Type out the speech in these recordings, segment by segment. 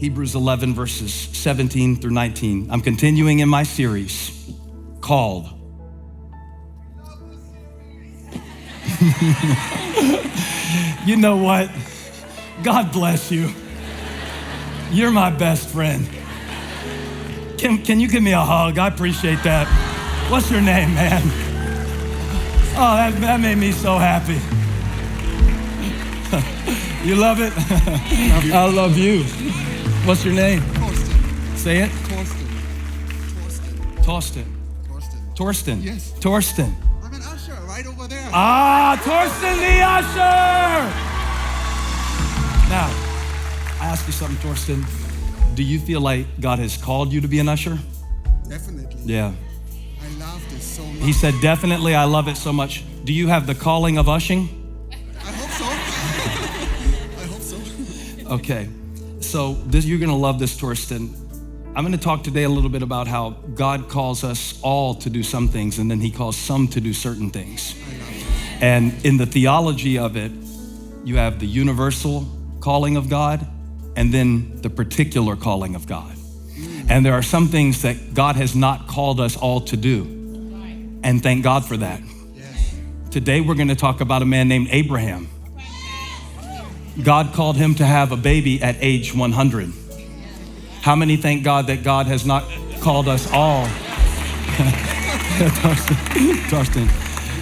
Hebrews 11, verses 17 through 19. I'm continuing in my series called. You know what? God bless you. You're my best friend. Can you give me a hug? I appreciate that. What's your name, man? Oh, that made me so happy. You love it? Love you. I love you. What's your name? Torsten. Say it. Torsten. Torsten. Yes. Torsten. I'm an usher right over there. Torsten the usher. Now, I ask you something, Torsten. Do you feel like God has called you to be an usher? Definitely. Yeah. I love this so much. He said, definitely, I love it so much. Do you have the calling of ushing? I hope so. I hope so. Okay, so you're gonna love this, Torsten. I'm gonna talk today a little bit about how God calls us all to do some things, and then he calls some to do certain things. I love it. And in the theology of it, you have the universal calling of God, and then the particular calling of God. And there are some things that God has not called us all to do. And thank God for that. Yes. Today we're gonna talk about a man named Abraham. God called him to have a baby at age 100. How many thank God that God has not called us all? Torsten.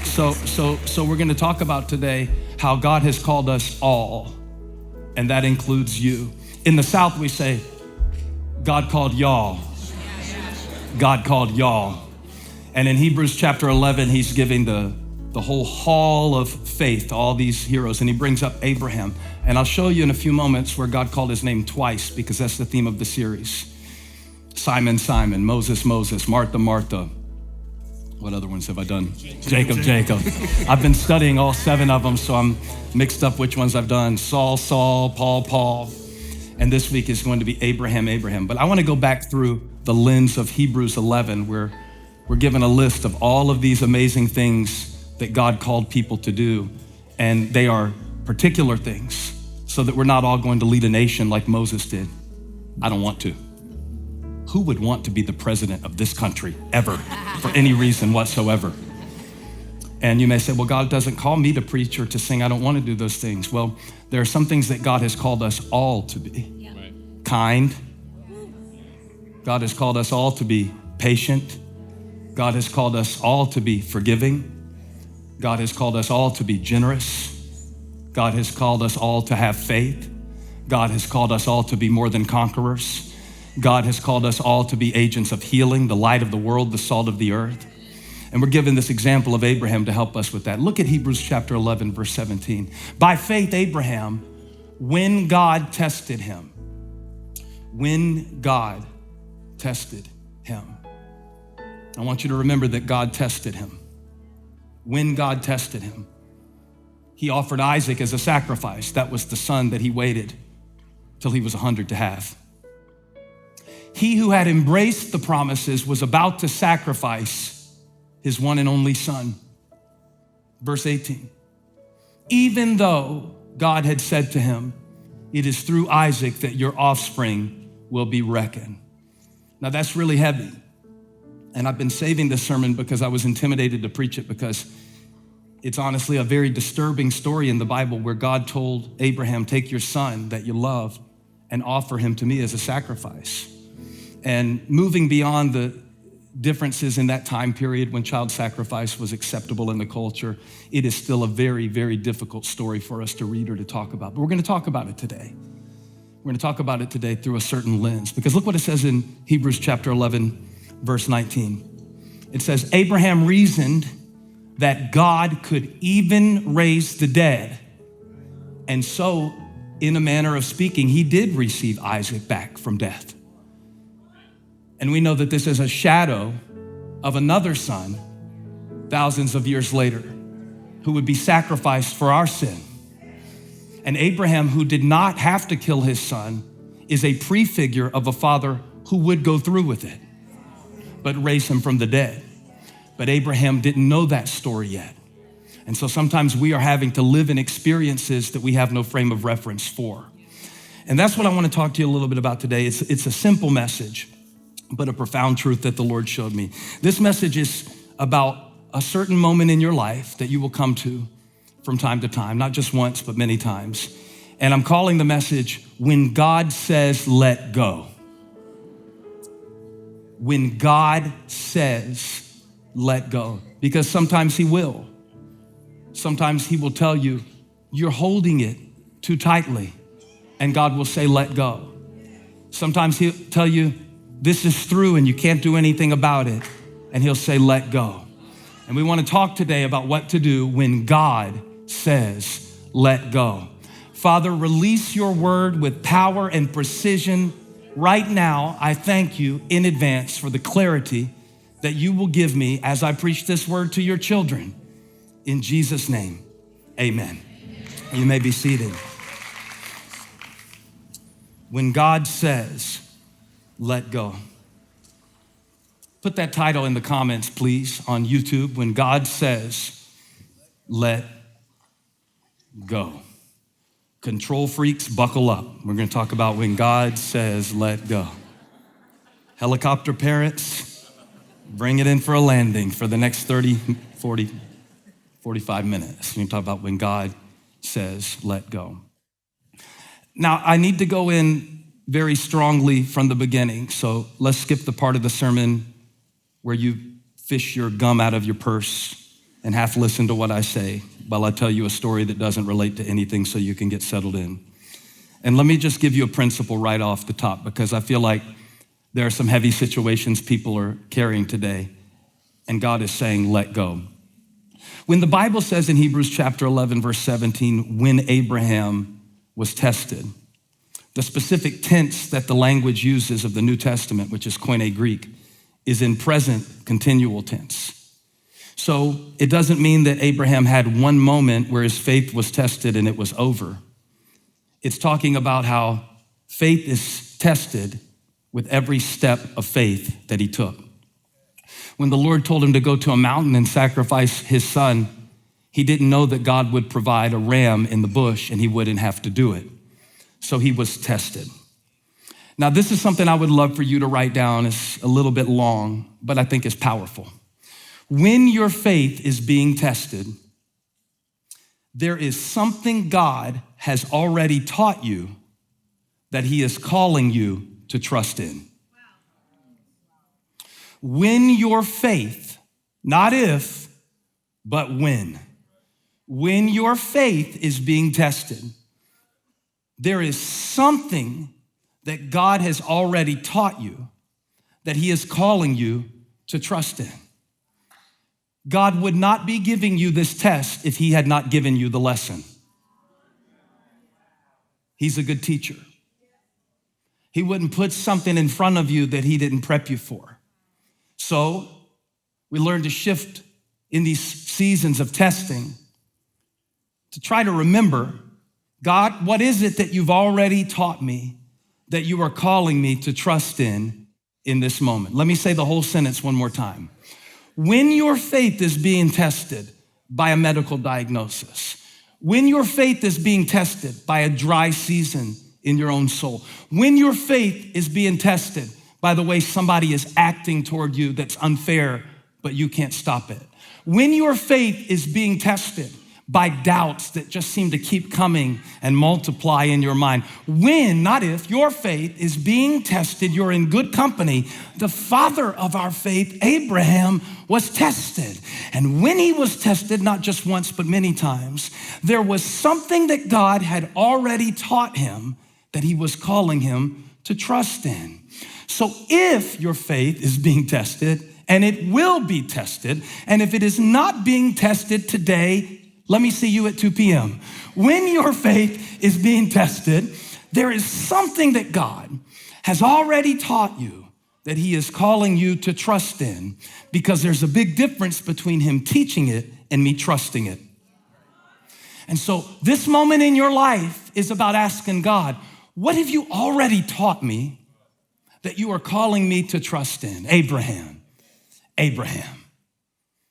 So we're gonna talk about today how God has called us all, and that includes you. In the South, we say, God called y'all. God called y'all. And in Hebrews chapter 11, he's giving the whole hall of faith to all these heroes, and he brings up Abraham. And I'll show you in a few moments where God called his name twice, because that's the theme of the series. Simon, Simon, Moses, Moses, Martha, Martha. What other ones have I done? Jacob. I've been studying all 7 of them, so I'm mixed up which ones I've done. Saul, Paul, Paul. And this week is going to be Abraham. But I want to go back through the lens of Hebrews 11, where we're given a list of all of these amazing things that God called people to do. And they are particular things, so that we're not all going to lead a nation like Moses did. I don't want to. Who would want to be the president of this country ever for any reason whatsoever? And you may say, well, God doesn't call me to preach or to sing. I don't want to do those things. Well, there are some things that God has called us all to be. Yeah. Right. Kind. God has called us all to be patient. God has called us all to be forgiving. God has called us all to be generous. God has called us all to have faith. God has called us all to be more than conquerors. God has called us all to be agents of healing, the light of the world, the salt of the earth. And we're given this example of Abraham to help us with that. Look at Hebrews chapter 11, verse 17. By faith, Abraham, when God tested him, I want you to remember that God tested him. When God tested him, he offered Isaac as a sacrifice. That was the son that he waited till he was 100 to have. He who had embraced the promises was about to sacrifice his one and only son. Verse 18, even though God had said to him, it is through Isaac that your offspring will be reckoned. Now that's really heavy. And I've been saving this sermon because I was intimidated to preach it, because it's honestly a very disturbing story in the Bible where God told Abraham, take your son that you love and offer him to me as a sacrifice. And moving beyond the differences in that time period when child sacrifice was acceptable in the culture, it is still a very, very difficult story for us to read or to talk about. But we're gonna talk about it today. We're gonna talk about it today through a certain lens, because look what it says in Hebrews chapter 11, verse 19. It says, Abraham reasoned that God could even raise the dead. And so, in a manner of speaking, he did receive Isaac back from death. And we know that this is a shadow of another son thousands of years later who would be sacrificed for our sin. And Abraham, who did not have to kill his son, is a prefigure of a father who would go through with it, but raise him from the dead. But Abraham didn't know that story yet. And so sometimes we are having to live in experiences that we have no frame of reference for. And that's what I want to talk to you a little bit about today. It's a simple message, but a profound truth that the Lord showed me. This message is about a certain moment in your life that you will come to from time to time, not just once, but many times. And I'm calling the message, When God Says, Let Go. When God says, let go. Because sometimes he will. Sometimes he will tell you, you're holding it too tightly. And God will say, let go. Sometimes he'll tell you, this is through and you can't do anything about it. And he'll say, let go. And we want to talk today about what to do when God says, let go. Father, release your word with power and precision. Right now, I thank you in advance for the clarity that you will give me as I preach this word to your children. In Jesus' name, amen. You may be seated. When God says, let go. Put that title in the comments, please, on YouTube. When God says, let go. Control freaks, buckle up. We're going to talk about when God says, let go. Helicopter parents, bring it in for a landing for the next 30, 40, 45 minutes. We're going to talk about when God says, let go. Now, I need to go in very strongly from the beginning, so let's skip the part of the sermon where you fish your gum out of your purse and half listen to what I say while I tell you a story that doesn't relate to anything so you can get settled in. And let me just give you a principle right off the top, because I feel like there are some heavy situations people are carrying today, and God is saying, let go. When the Bible says in Hebrews chapter 11, verse 17, when Abraham was tested, the specific tense that the language uses of the New Testament, which is Koine Greek, is in present continual tense. So it doesn't mean that Abraham had one moment where his faith was tested and it was over. It's talking about how faith is tested with every step of faith that he took. When the Lord told him to go to a mountain and sacrifice his son, he didn't know that God would provide a ram in the bush and he wouldn't have to do it. So he was tested. Now, this is something I would love for you to write down. It's a little bit long, but I think it's powerful. When your faith is being tested, there is something God has already taught you that he is calling you to trust in. When your faith, not if, but when your faith is being tested, there is something that God has already taught you that he is calling you to trust in. God would not be giving you this test if he had not given you the lesson. He's a good teacher. He wouldn't put something in front of you that he didn't prep you for. So we learn to shift in these seasons of testing to try to remember, God, what is it that you've already taught me that you are calling me to trust in this moment? Let me say the whole sentence one more time. When your faith is being tested by a medical diagnosis, when your faith is being tested by a dry season in your own soul, when your faith is being tested by the way somebody is acting toward you that's unfair, but you can't stop it, when your faith is being tested by doubts that just seem to keep coming and multiply in your mind. When, not if, your faith is being tested, you're in good company. The father of our faith, Abraham, was tested. And when he was tested, not just once, but many times, there was something that God had already taught him that he was calling him to trust in. So if your faith is being tested, and it will be tested, and if it is not being tested today, let me see you at 2 p.m. When your faith is being tested, there is something that God has already taught you that he is calling you to trust in, because there's a big difference between him teaching it and me trusting it. And so this moment in your life is about asking God, what have you already taught me that you are calling me to trust in? Abraham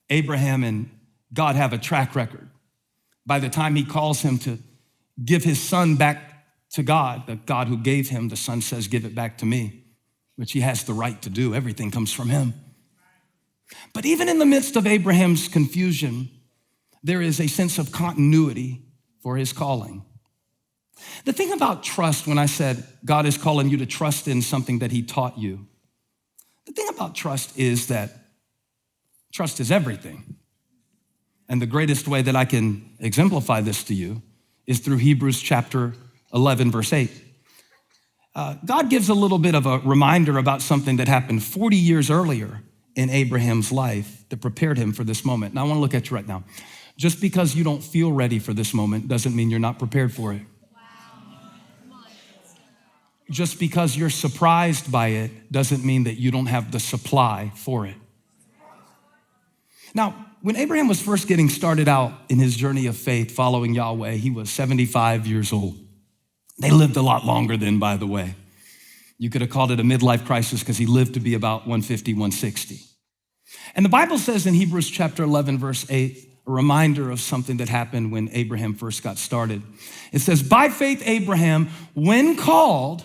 and God have a track record. By the time he calls him to give his son back to God, the God who gave him, the Son says, give it back to me, which he has the right to do. Everything comes from him. But even in the midst of Abraham's confusion, there is a sense of continuity for his calling. The thing about trust, when I said God is calling you to trust in something that he taught you, the thing about trust is that trust is everything. And the greatest way that I can exemplify this to you is through Hebrews chapter 11, verse 8. God gives a little bit of a reminder about something that happened 40 years earlier in Abraham's life that prepared him for this moment. Now, I want to look at you right now. Just because you don't feel ready for this moment doesn't mean you're not prepared for it. Just because you're surprised by it doesn't mean that you don't have the supply for it. Now, when Abraham was first getting started out in his journey of faith following Yahweh, he was 75 years old. They lived a lot longer then, by the way. You could have called it a midlife crisis because he lived to be about 150, 160. And the Bible says in Hebrews chapter 11, verse 8, a reminder of something that happened when Abraham first got started. It says, by faith, Abraham, when called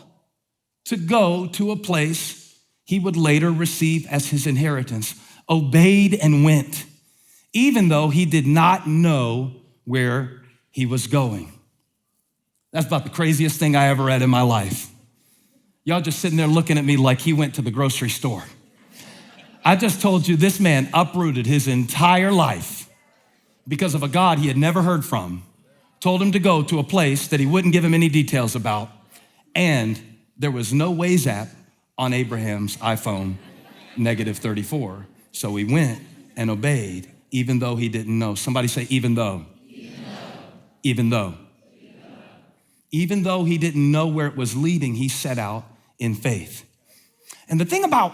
to go to a place he would later receive as his inheritance, obeyed and went, even though he did not know where he was going. That's about the craziest thing I ever read in my life. Y'all just sitting there looking at me like he went to the grocery store. I just told you this man uprooted his entire life because of a God he had never heard from, told him to go to a place that he wouldn't give him any details about, and there was no Waze app on Abraham's iPhone -34. So he went and obeyed, even though he didn't know. Somebody say, even though. Even though. Even though he didn't know where it was leading, he set out in faith. And the thing about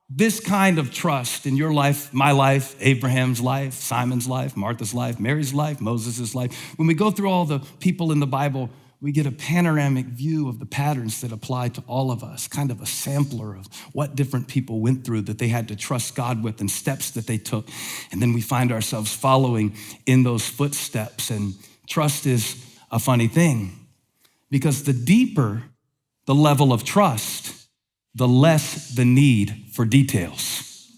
this kind of trust in your life, my life, Abraham's life, Simon's life, Martha's life, Mary's life, Moses' life, when we go through all the people in the Bible, we get a panoramic view of the patterns that apply to all of us, kind of a sampler of what different people went through that they had to trust God with and steps that they took. And then we find ourselves following in those footsteps. And trust is a funny thing because the deeper the level of trust, the less the need for details.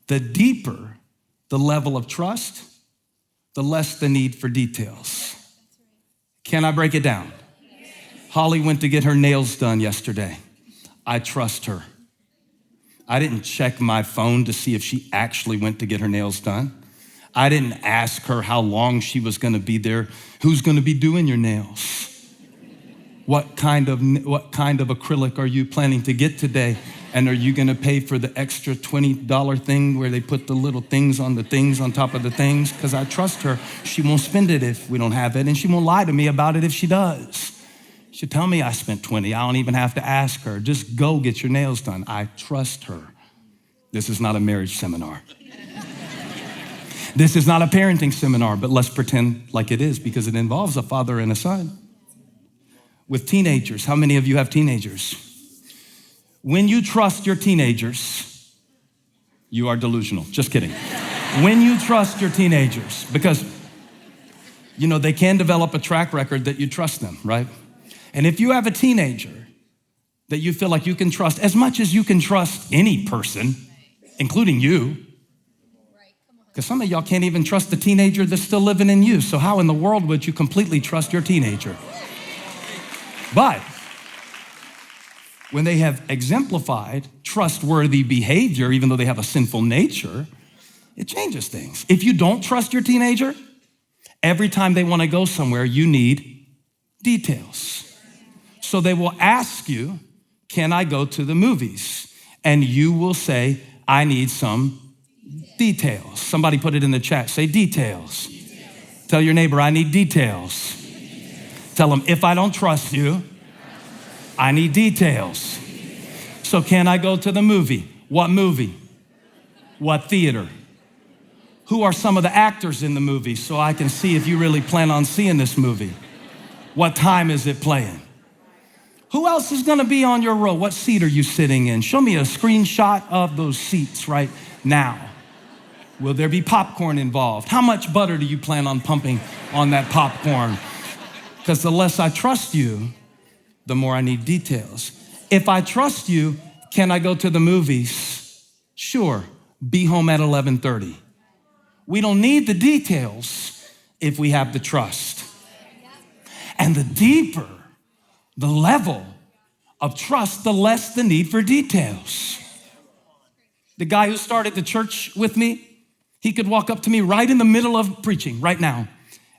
The deeper the level of trust, the less the need for details. Can I break it down? Holly went to get her nails done yesterday. I trust her. I didn't check my phone to see if she actually went to get her nails done. I didn't ask her how long she was gonna be there. Who's gonna be doing your nails? What kind of acrylic are you planning to get today? And are you gonna pay for the extra $20 thing where they put the little things on top of the things? Because I trust her. She won't spend it if we don't have it, and she won't lie to me about it if she does. She'll tell me I spent 20. I don't even have to ask her. Just go get your nails done. I trust her. This is not a marriage seminar. This is not a parenting seminar, but let's pretend like it is because it involves a father and a son. With teenagers, how many of you have teenagers? When you trust your teenagers, you are delusional. Just kidding. When you trust your teenagers, because they can develop a track record that you trust them, right? And if you have a teenager that you feel like you can trust as much as you can trust any person, including you, because some of y'all can't even trust the teenager that's still living in you. So how in the world would you completely trust your teenager? But when they have exemplified trustworthy behavior, even though they have a sinful nature, it changes things. If you don't trust your teenager, every time they want to go somewhere, you need details. So they will ask you, can I go to the movies? And you will say, I need some details. Somebody put it in the chat. Say details. Tell your neighbor, I need details. Tell them, if I don't trust you, I need details. So can I go to the movie? What movie? What theater? Who are some of the actors in the movie so I can see if you really plan on seeing this movie? What time is it playing? Who else is gonna be on your row? What seat are you sitting in? Show me a screenshot of those seats right now. Will there be popcorn involved? How much butter do you plan on pumping on that popcorn? Because the less I trust you, the more I need details. If I trust you, can I go to the movies? Sure, be home at 11:30. We don't need the details if we have the trust. And the deeper the level of trust, the less the need for details. The guy who started the church with me, he could walk up to me right in the middle of preaching right now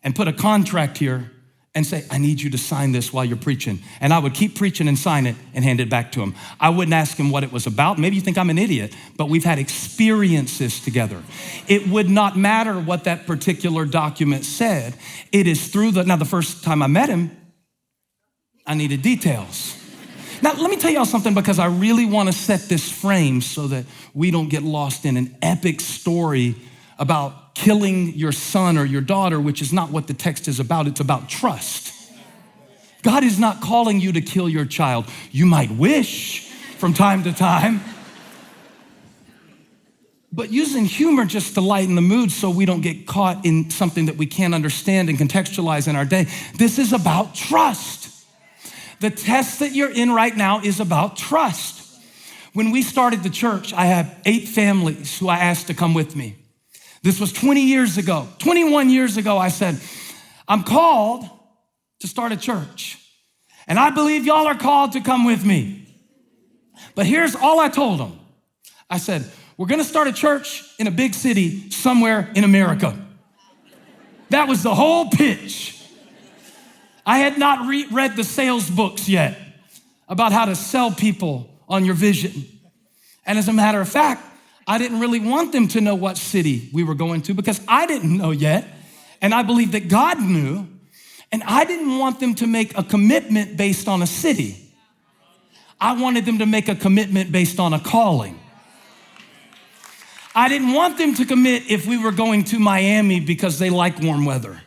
and put a contract here and say, I need you to sign this while you're preaching. And I would keep preaching and sign it and hand it back to him. I wouldn't ask him what it was about. Maybe you think I'm an idiot, but we've had experiences together. It would not matter what that particular document said. It is through now the first time I met him, I needed details. Now, let me tell y'all something, because I really want to set this frame so that we don't get lost in an epic story about killing your son or your daughter, which is not what the text is about. It's about trust. God is not calling you to kill your child. You might wish from time to time, but using humor just to lighten the mood so we don't get caught in something that we can't understand and contextualize in our day. This is about trust. The test that you're in right now is about trust. When we started the church, I had 8 families who I asked to come with me. This was 20 years ago. 21 years ago, I said, I'm called to start a church, and I believe y'all are called to come with me. But here's all I told them. I said, we're gonna start a church in a big city somewhere in America. That was the whole pitch. I had not read the sales books yet about how to sell people on your vision. And as a matter of fact, I didn't really want them to know what city we were going to, because I didn't know yet. And I believed that God knew. And I didn't want them to make a commitment based on a city. I wanted them to make a commitment based on a calling. I didn't want them to commit if we were going to Miami because they like warm weather.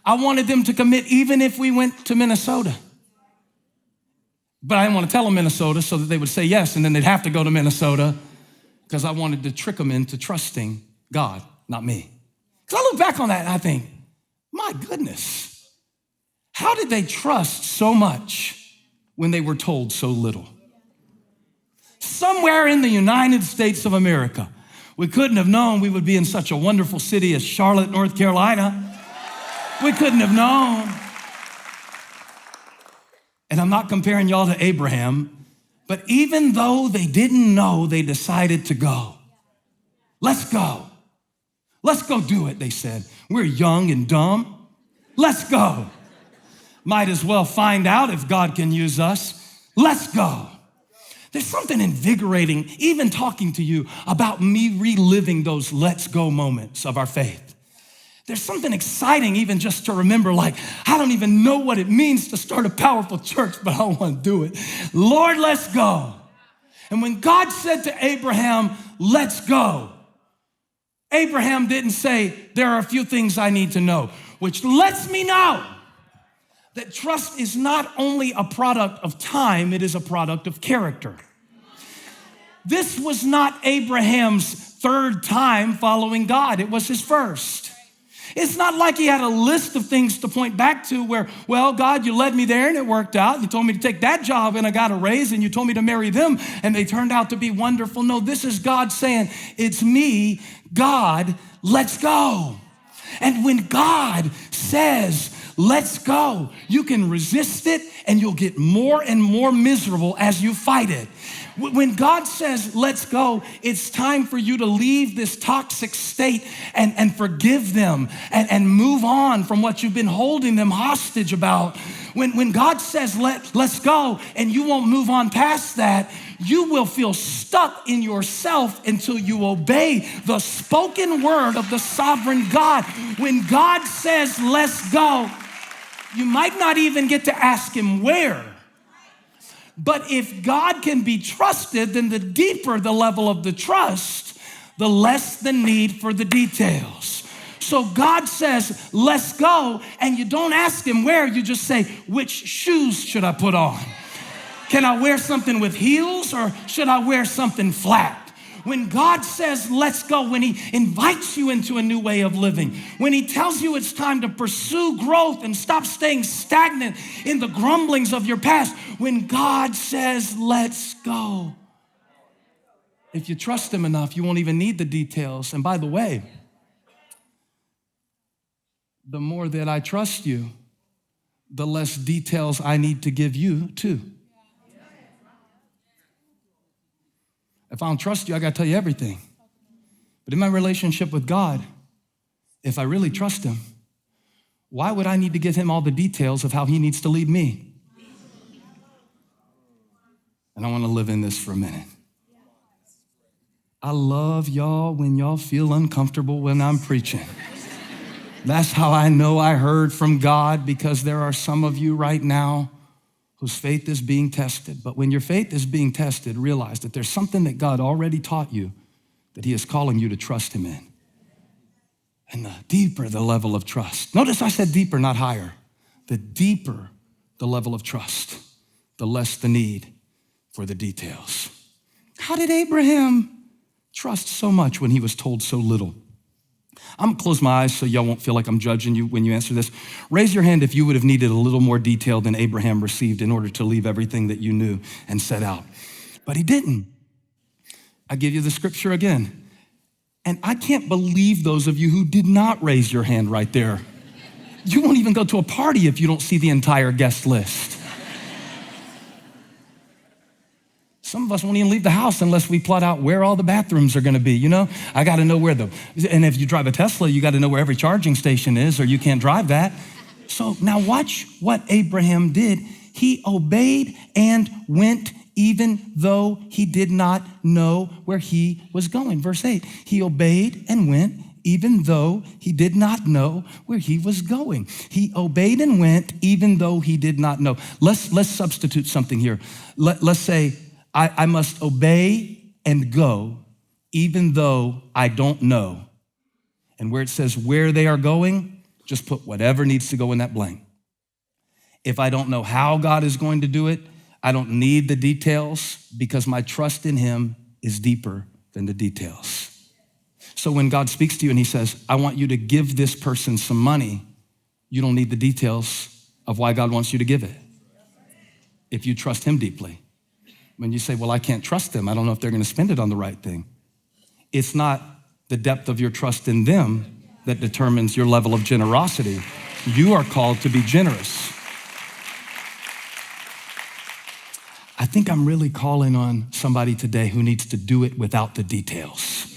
I wanted them to commit even if we went to Minnesota. But I didn't want to tell them Minnesota so that they would say yes, and then they'd have to go to Minnesota, because I wanted to trick them into trusting God, not me. Because I look back on that and I think, my goodness, how did they trust so much when they were told so little? Somewhere in the United States of America, we couldn't have known we would be in such a wonderful city as Charlotte, North Carolina. We couldn't have known. And I'm not comparing y'all to Abraham, but even though they didn't know, they decided to go. Let's go. Let's go do it, they said. We're young and dumb. Let's go. Might as well find out if God can use us. Let's go. There's something invigorating, even talking to you, about me reliving those let's go moments of our faith. There's something exciting even just to remember, like, I don't even know what it means to start a powerful church, but I want to do it. Lord, let's go. And when God said to Abraham, let's go, Abraham didn't say, there are a few things I need to know, which lets me know that trust is not only a product of time, it is a product of character. This was not Abraham's third time following God. It was his first. It's not like he had a list of things to point back to where, well, God, you led me there and it worked out. You told me to take that job and I got a raise, and you told me to marry them and they turned out to be wonderful. No, this is God saying, it's me, God, let's go. And when God says, let's go, you can resist it and you'll get more and more miserable as you fight it. When God says, let's go, it's time for you to leave this toxic state and forgive them and move on from what you've been holding them hostage about. When God says, let's go, and you won't move on past that, you will feel stuck in yourself until you obey the spoken word of the sovereign God. When God says, let's go, you might not even get to ask him where. But if God can be trusted, then the deeper the level of the trust, the less the need for the details. So God says, let's go, and you don't ask him where, you just say, which shoes should I put on? Can I wear something with heels or should I wear something flat? When God says, let's go, when he invites you into a new way of living, when he tells you it's time to pursue growth and stop staying stagnant in the grumblings of your past, when God says, let's go. If you trust him enough, you won't even need the details. And by the way, the more that I trust you, the less details I need to give you too. If I don't trust you, I gotta tell you everything. But in my relationship with God, if I really trust him, why would I need to give him all the details of how he needs to lead me? And I wanna live in this for a minute. I love y'all when y'all feel uncomfortable when I'm preaching. That's how I know I heard from God, because there are some of you right now whose faith is being tested. But when your faith is being tested, realize that there's something that God already taught you that he is calling you to trust him in. And the deeper the level of trust. Notice I said deeper, not higher. The deeper the level of trust, the less the need for the details. How did Abraham trust so much when he was told so little? I'm gonna close my eyes so y'all won't feel like I'm judging you when you answer this. Raise your hand if you would have needed a little more detail than Abraham received in order to leave everything that you knew and set out. But he didn't. I give you the scripture again. And I can't believe those of you who did not raise your hand right there. You won't even go to a party if you don't see the entire guest list. Some of us won't even leave the house unless we plot out where all the bathrooms are gonna be, you know? I gotta know and if you drive a Tesla, you gotta know where every charging station is, or you can't drive that. So now watch what Abraham did. He obeyed and went even though he did not know where he was going. Verse 8, he obeyed and went even though he did not know where he was going. He obeyed and went even though he did not know. Let's substitute something here. Let's say, I must obey and go even though I don't know. And where it says where they are going, just put whatever needs to go in that blank. If I don't know how God is going to do it, I don't need the details, because my trust in him is deeper than the details. So when God speaks to you and he says, I want you to give this person some money, you don't need the details of why God wants you to give it, if you trust him deeply. When you say, well, I can't trust them, I don't know if they're gonna spend it on the right thing. It's not the depth of your trust in them that determines your level of generosity. You are called to be generous. I think I'm really calling on somebody today who needs to do it without the details.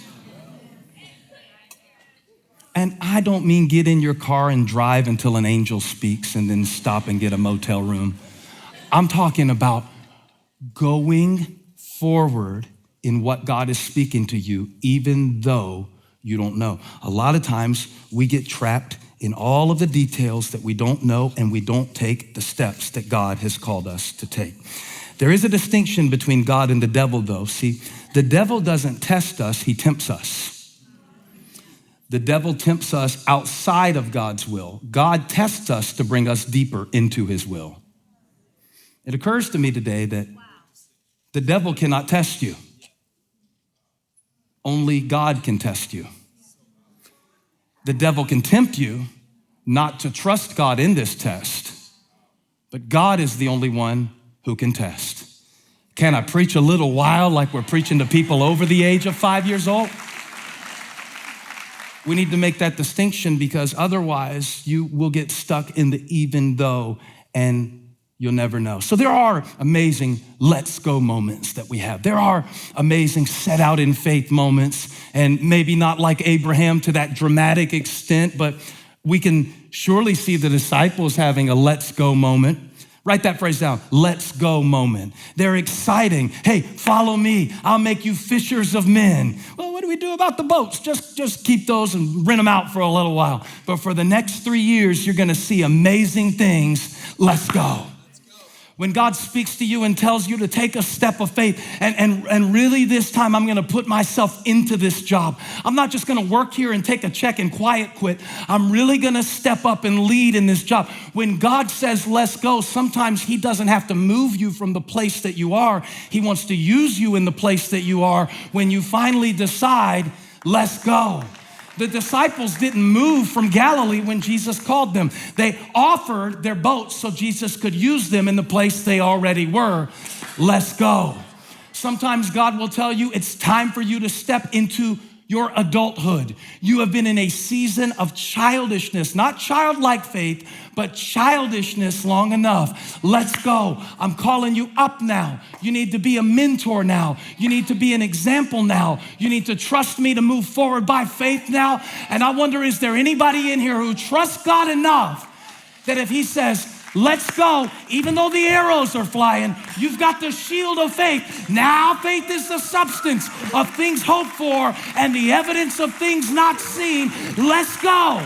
And I don't mean get in your car and drive until an angel speaks and then stop and get a motel room. I'm talking about going forward in what God is speaking to you, even though you don't know. A lot of times we get trapped in all of the details that we don't know, and we don't take the steps that God has called us to take. There is a distinction between God and the devil, though. See, the devil doesn't test us, he tempts us. The devil tempts us outside of God's will. God tests us to bring us deeper into his will. It occurs to me today that the devil cannot test you. Only God can test you. The devil can tempt you not to trust God in this test, but God is the only one who can test. Can I preach a little while like we're preaching to people over the age of 5 years old? We need to make that distinction, because otherwise you will get stuck in the even though, and you'll never know. So there are amazing let's go moments that we have. There are amazing set out in faith moments, and maybe not like Abraham to that dramatic extent, but we can surely see the disciples having a let's go moment. Write that phrase down, let's go moment. They're exciting. Hey, follow me. I'll make you fishers of men. Well, what do we do about the boats? Just keep those and rent them out for a little while. But for the next 3 years, you're gonna see amazing things. Let's go. When God speaks to you and tells you to take a step of faith and really this time I'm gonna put myself into this job. I'm not just gonna work here and take a check and quiet quit. I'm really gonna step up and lead in this job. When God says, let's go, sometimes he doesn't have to move you from the place that you are. He wants to use you in the place that you are when you finally decide, let's go. The disciples didn't move from Galilee when Jesus called them. They offered their boats so Jesus could use them in the place they already were. Let's go. Sometimes God will tell you it's time for you to step into your adulthood. You have been in a season of childishness, not childlike faith, but childishness long enough. Let's go. I'm calling you up now. You need to be a mentor now. You need to be an example now. You need to trust me to move forward by faith now. And I wonder, is there anybody in here who trusts God enough that if he says, let's go, even though the arrows are flying, you've got the shield of faith. Now faith is the substance of things hoped for and the evidence of things not seen. Let's go.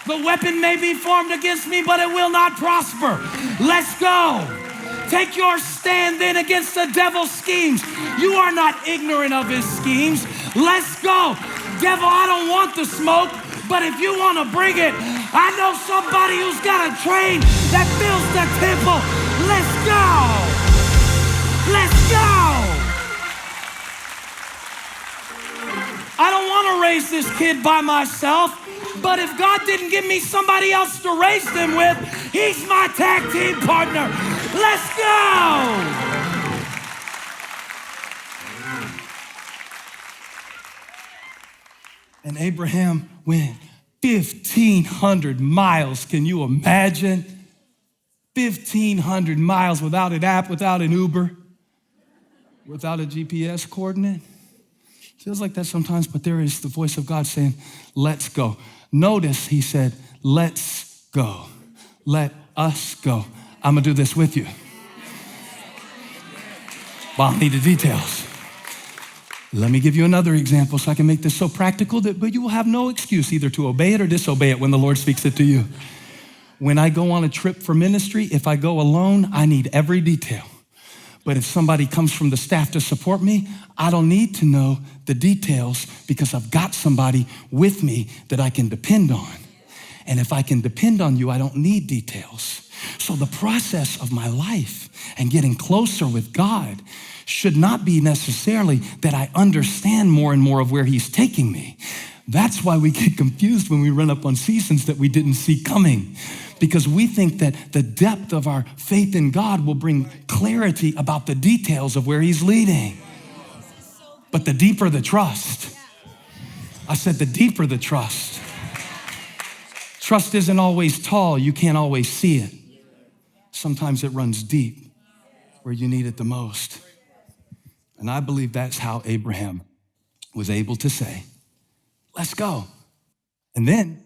The weapon may be formed against me, but it will not prosper. Let's go. Take your stand then against the devil's schemes. You are not ignorant of his schemes. Let's go. Devil, I don't want the smoke, but if you want to bring it, I know somebody who's got a train that fills the temple. Let's go. Let's go. I don't want to raise this kid by myself, but if God didn't give me somebody else to raise them with, he's my tag team partner. Let's go. And Abraham went 1,500 miles. Can you imagine? 1,500 miles without an app, without an Uber, without a GPS coordinate. Feels like that sometimes, but there is the voice of God saying, let's go. Notice he said, let's go. Let us go. I'm gonna do this with you. But I need the details. Let me give you another example so I can make this so practical but you will have no excuse either to obey it or disobey it when the Lord speaks it to you. When I go on a trip for ministry, if I go alone, I need every detail. But if somebody comes from the staff to support me, I don't need to know the details because I've got somebody with me that I can depend on. And if I can depend on you, I don't need details. So the process of my life and getting closer with God should not be necessarily that I understand more and more of where he's taking me. That's why we get confused when we run up on seasons that we didn't see coming, because we think that the depth of our faith in God will bring clarity about the details of where he's leading. But the deeper the trust, I said the deeper the trust. Trust isn't always tall. You can't always see it. Sometimes it runs deep where you need it the most. And I believe that's how Abraham was able to say, let's go. And then,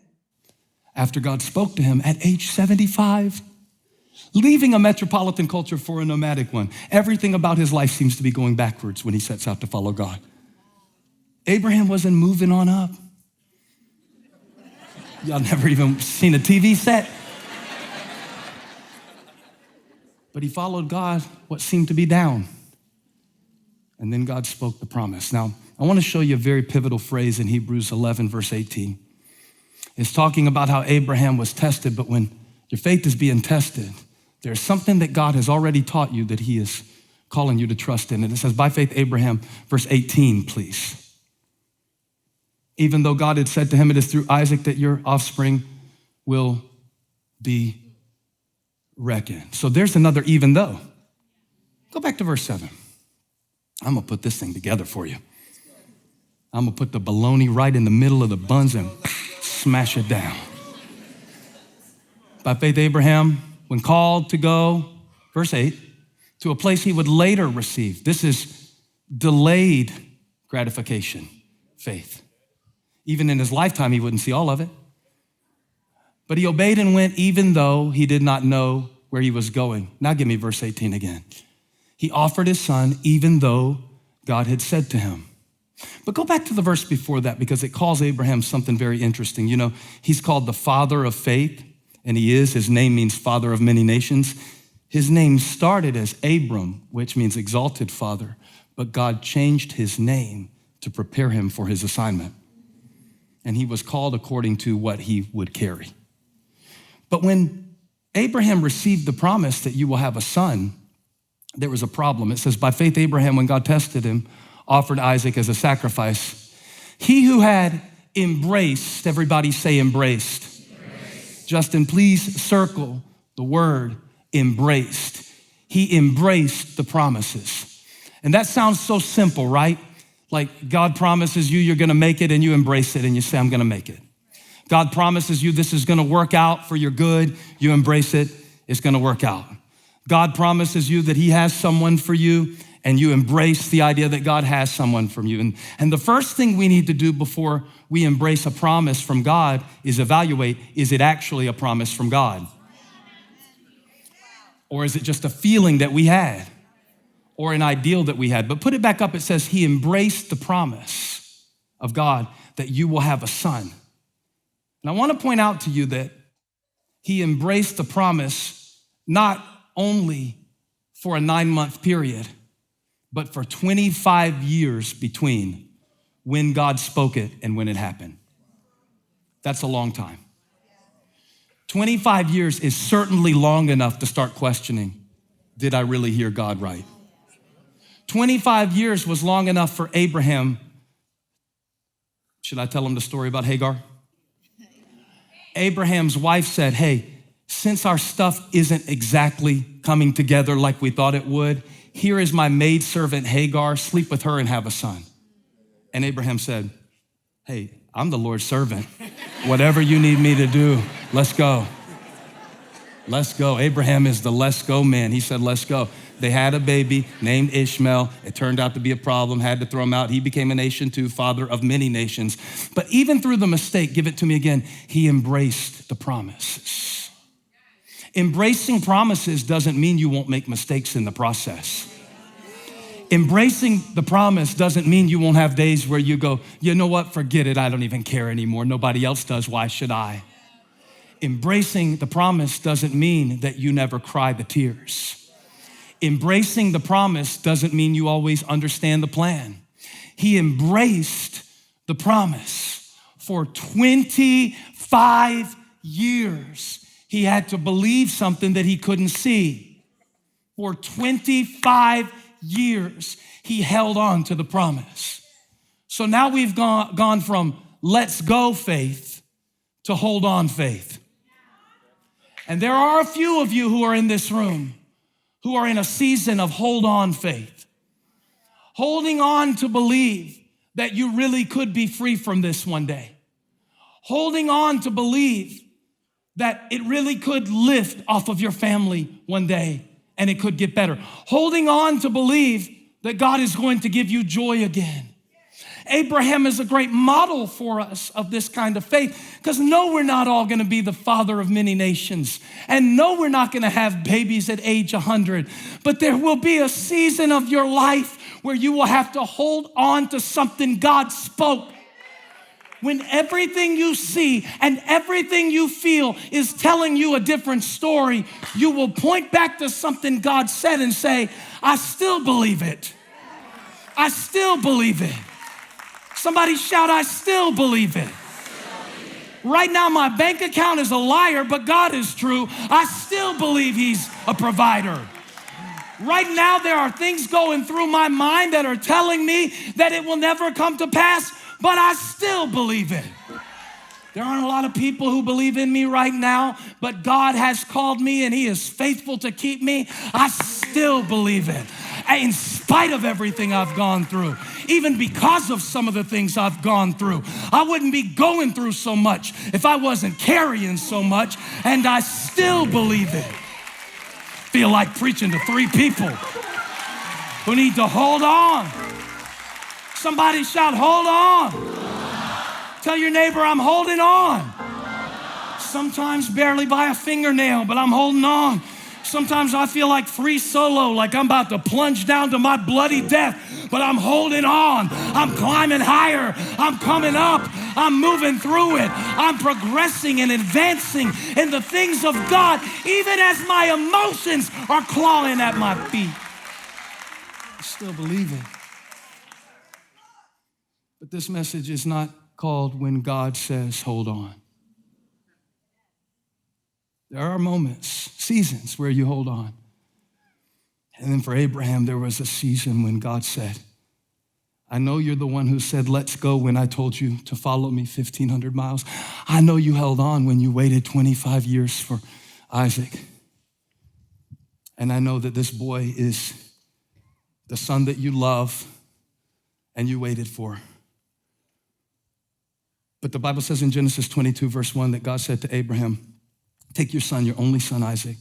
after God spoke to him at age 75, leaving a metropolitan culture for a nomadic one, everything about his life seems to be going backwards when he sets out to follow God. Abraham wasn't moving on up. Y'all never even seen a TV set. But he followed God, what seemed to be down. And then God spoke the promise. Now, I want to show you a very pivotal phrase in Hebrews 11, verse 18. It's talking about how Abraham was tested, but when your faith is being tested, there's something that God has already taught you that he is calling you to trust in. And it says, by faith, Abraham, verse 18, please. Even though God had said to him, it is through Isaac that your offspring will be reckoned. So there's another even though. Go back to verse 7. I'm gonna put this thing together for you. I'm gonna put the bologna right in the middle of the buns and smash it down. By faith, Abraham, when called to go, verse 8, to a place he would later receive. This is delayed gratification, faith. Even in his lifetime, he wouldn't see all of it. But he obeyed and went even though he did not know where he was going. Now give me verse 18 again. He offered his son even though God had said to him. But go back to the verse before that because it calls Abraham something very interesting. You know, he's called the father of faith, and he is. His name means father of many nations. His name started as Abram, which means exalted father, but God changed his name to prepare him for his assignment. And he was called according to what he would carry. But when Abraham received the promise that you will have a son, there was a problem. It says, by faith, Abraham, when God tested him, offered Isaac as a sacrifice. He who had embraced, everybody say embraced. Justin, please circle the word embraced. He embraced the promises. And that sounds so simple, right? Like God promises you you're gonna make it and you embrace it and you say, I'm gonna make it. God promises you this is gonna work out for your good, you embrace it, it's gonna work out. God promises you that he has someone for you and you embrace the idea that God has someone from you. And the first thing we need to do before we embrace a promise from God is evaluate, is it actually a promise from God? Or is it just a feeling that we had or an ideal that we had? But put it back up, it says he embraced the promise of God that you will have a son. And I want to point out to you that he embraced the promise not only for a 9-month period, but for 25 years between when God spoke it and when it happened. That's a long time. 25 years is certainly long enough to start questioning, did I really hear God right? 25 years was long enough for Abraham. Should I tell him the story about Hagar? Abraham's wife said, hey, since our stuff isn't exactly coming together like we thought it would, here is my maidservant Hagar, sleep with her and have a son. And Abraham said, hey, I'm the Lord's servant. Whatever you need me to do, let's go. Let's go. Abraham is the let's go man. He said, let's go. They had a baby named Ishmael. It turned out to be a problem, had to throw him out. He became a nation too, father of many nations. But even through the mistake, give it to me again, he embraced the promises. Embracing promises doesn't mean you won't make mistakes in the process. Embracing the promise doesn't mean you won't have days where you go, you know what, forget it, I don't even care anymore. Nobody else does, why should I? Embracing the promise doesn't mean that you never cry the tears. Embracing the promise doesn't mean you always understand the plan. He embraced the promise. For 25 years, he had to believe something that he couldn't see. For 25 years, he held on to the promise. So now we've gone from let's go faith to hold on faith. And there are a few of you who are in this room who are in a season of hold on faith. Holding on to believe that you really could be free from this one day. Holding on to believe that it really could lift off of your family one day and it could get better. Holding on to believe that God is going to give you joy again. Abraham is a great model for us of this kind of faith because no, we're not all going to be the father of many nations. And no, we're not going to have babies at age 100. But there will be a season of your life where you will have to hold on to something God spoke. When everything you see and everything you feel is telling you a different story, you will point back to something God said and say, I still believe it. I still believe it. Somebody shout, I still believe it. Right now, my bank account is a liar, but God is true. I still believe he's a provider. Right now, there are things going through my mind that are telling me that it will never come to pass, but I still believe it. There aren't a lot of people who believe in me right now, but God has called me and he is faithful to keep me. I still believe it. In spite of everything I've gone through, even because of some of the things I've gone through, I wouldn't be going through so much if I wasn't carrying so much, and I still believe it. Feel like preaching to 3 people who need to hold on. Somebody shout, hold on. Tell your neighbor, I'm holding on. Sometimes barely by a fingernail, but I'm holding on. Sometimes I feel like free solo, like I'm about to plunge down to my bloody death, but I'm holding on. I'm climbing higher. I'm coming up. I'm moving through it. I'm progressing and advancing in the things of God, even as my emotions are clawing at my feet. I still believe it. But this message is not called When God Says, Hold On. There are moments, seasons where you hold on. And then for Abraham, there was a season when God said, I know you're the one who said, let's go when I told you to follow me 1,500 miles. I know you held on when you waited 25 years for Isaac. And I know that this boy is the son that you love and you waited for. But the Bible says in Genesis 22, verse 1, that God said to Abraham, take your son, your only son, Isaac.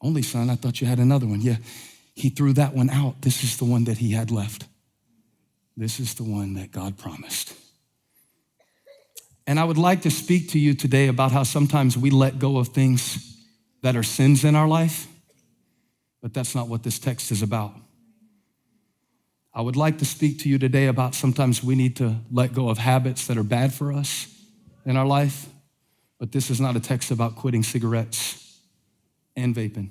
Only son? I thought you had another one. Yeah, he threw that one out. This is the one that he had left. This is the one that God promised. And I would like to speak to you today about how sometimes we let go of things that are sins in our life, but that's not what this text is about. I would like to speak to you today about sometimes we need to let go of habits that are bad for us in our life, but this is not a text about quitting cigarettes and vaping.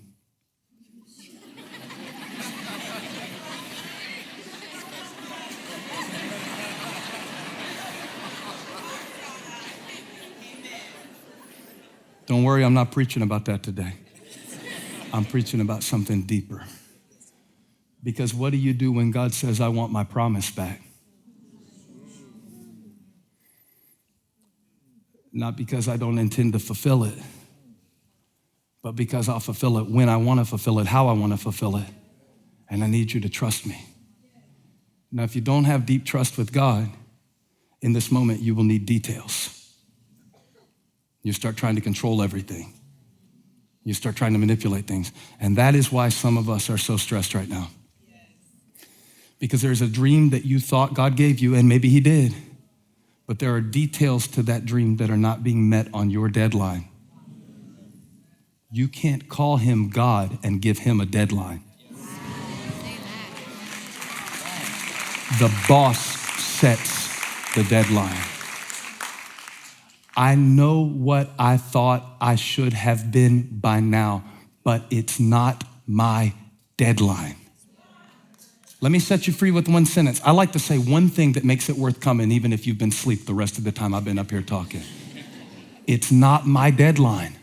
Don't worry, I'm not preaching about that today. I'm preaching about something deeper. Because what do you do when God says, I want my promise back? Not because I don't intend to fulfill it, but because I'll fulfill it when I want to fulfill it, how I want to fulfill it. And I need you to trust me. Now, if you don't have deep trust with God, in this moment, you will need details. You start trying to control everything. You start trying to manipulate things. And that is why some of us are so stressed right now. Because there's a dream that you thought God gave you, and maybe he did. But there are details to that dream that are not being met on your deadline. You can't call him God and give him a deadline. The boss sets the deadline. I know what I thought I should have been by now, but it's not my deadline. Let me set you free with one sentence. I like to say one thing that makes it worth coming, even if you've been asleep the rest of the time I've been up here talking. It's not my deadline.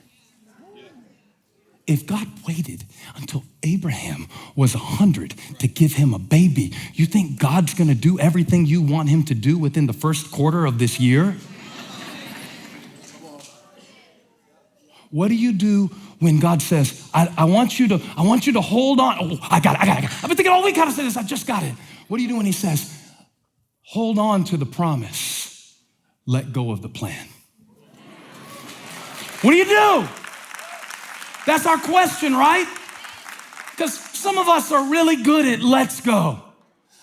If God waited until Abraham was 100 to give him a baby, you think God's gonna do everything you want him to do within the first quarter of this year? What do you do when God says, I want you to hold on? Oh, I got it. I've been thinking all week how to say this. I just got it. What do you do when he says, hold on to the promise, let go of the plan? What do you do? That's our question, right? Because some of us are really good at let's go.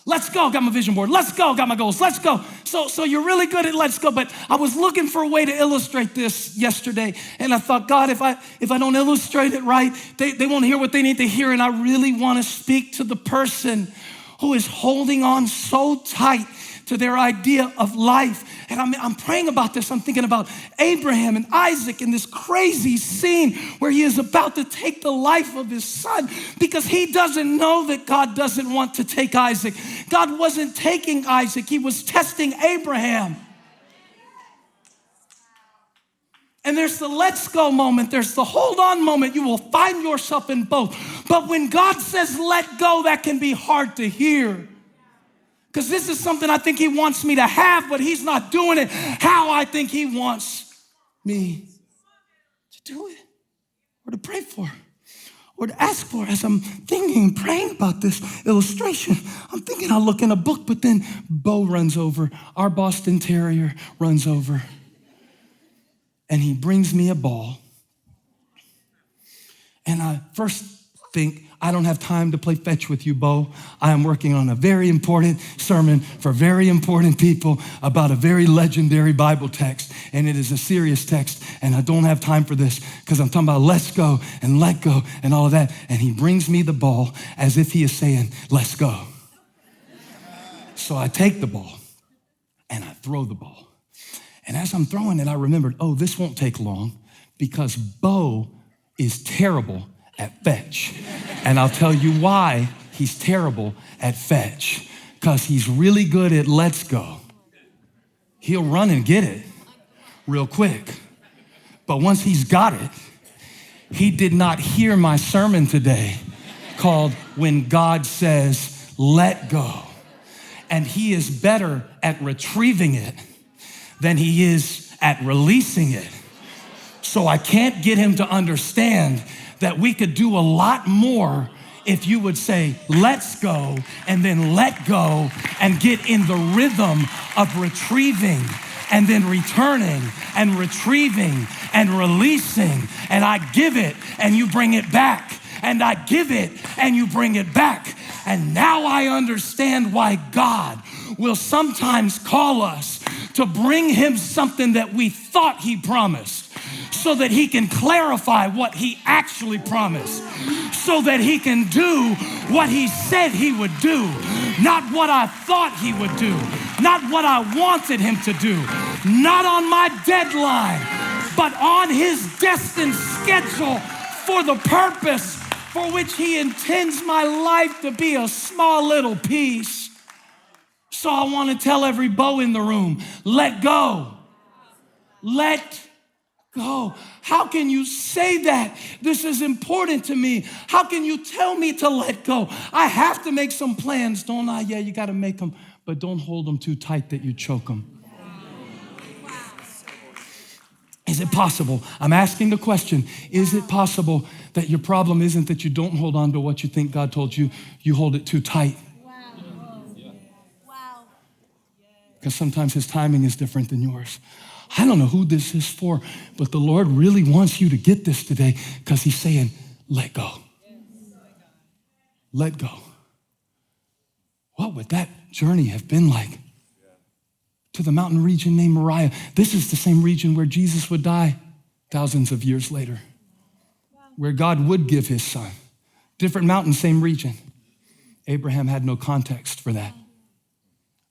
Let's go, got my vision board. Let's go, got my goals. Let's go. So you're really good at let's go, but I was looking for a way to illustrate this yesterday, and I thought, God, if I don't illustrate it right, they won't hear what they need to hear, and I really want to speak to the person who is holding on so tight to their idea of life. And I'm praying about this. I'm thinking about Abraham and Isaac in this crazy scene where he is about to take the life of his son because he doesn't know that God doesn't want to take Isaac. God wasn't taking Isaac. He was testing Abraham. And there's the let's go moment. There's the hold on moment. You will find yourself in both. But when God says let go, that can be hard to hear. Because this is something I think he wants me to have, but he's not doing it how I think he wants me to do it or to pray for or to ask for. As I'm thinking and praying about this illustration, I'm thinking I'll look in a book, but then Bo runs over. Our Boston Terrier runs over. And he brings me a ball. And I first think, I don't have time to play fetch with you, Bo. I am working on a very important sermon for very important people about a very legendary Bible text, and it is a serious text, and I don't have time for this because I'm talking about let's go and let go and all of that. And he brings me the ball as if he is saying, let's go. So I take the ball and I throw the ball. And as I'm throwing it, I remembered, oh, this won't take long because Bo is terrible at fetch. And I'll tell you why he's terrible at fetch. Because he's really good at let's go. He'll run and get it real quick. But once he's got it, he did not hear my sermon today called When God Says, Let Go. And he is better at retrieving it than he is at releasing it. So I can't get him to understand that we could do a lot more if you would say, let's go, and then let go, and get in the rhythm of retrieving, and then returning, and retrieving, and releasing. And I give it, and you bring it back. And I give it, and you bring it back. And now I understand why God will sometimes call us to bring him something that we thought he promised, so that he can clarify what he actually promised, so that he can do what he said he would do, not what I thought he would do, not what I wanted him to do, not on my deadline, but on his destined schedule for the purpose for which he intends my life to be a small little piece. So I want to tell every Bo in the room, let go. Let go. How can you say that? This is important to me. How can you tell me to let go? I have to make some plans, don't I? Yeah, you got to make them, but don't hold them too tight that you choke them. Is it possible? I'm asking the question, is it possible that your problem isn't that you don't hold on to what you think God told you, you hold it too tight? Wow. Because sometimes his timing is different than yours. I don't know who this is for, but the Lord really wants you to get this today because he's saying, let go. Let go. What would that journey have been like? To the mountain region named Moriah. This is the same region where Jesus would die thousands of years later, where God would give his son. Different mountain, same region. Abraham had no context for that.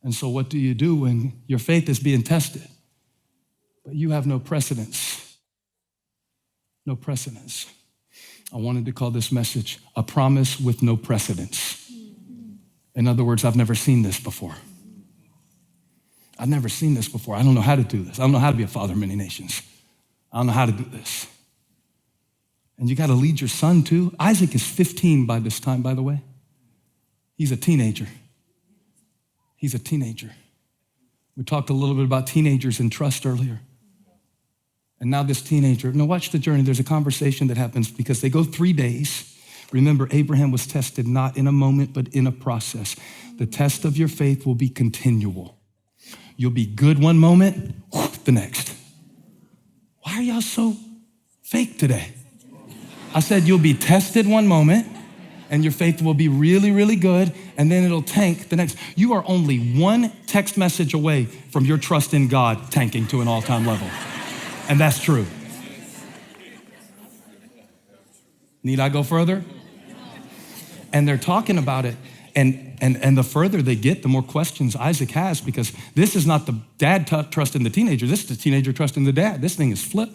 And so what do you do when your faith is being tested, but you have no precedence? No precedence. I wanted to call this message a promise with no precedence. In other words, I've never seen this before. I've never seen this before. I don't know how to do this. I don't know how to be a father of many nations. I don't know how to do this. And you got to lead your son too. Isaac is 15 by this time, by the way. He's a teenager. He's a teenager. We talked a little bit about teenagers and trust earlier. And now this teenager, now watch the journey. There's a conversation that happens because they go 3 days. Remember, Abraham was tested not in a moment, but in a process. The test of your faith will be continual. You'll be good one moment, the next. Why are y'all so fake today? I said you'll be tested one moment, and your faith will be really, really good, and then it'll tank the next. You are only one text message away from your trust in God tanking to an all-time level. And that's true. Need I go further? And they're talking about it. And the further they get, the more questions Isaac has, because this is not the dad trusting the teenager. This is the teenager trusting the dad. This thing is flipped.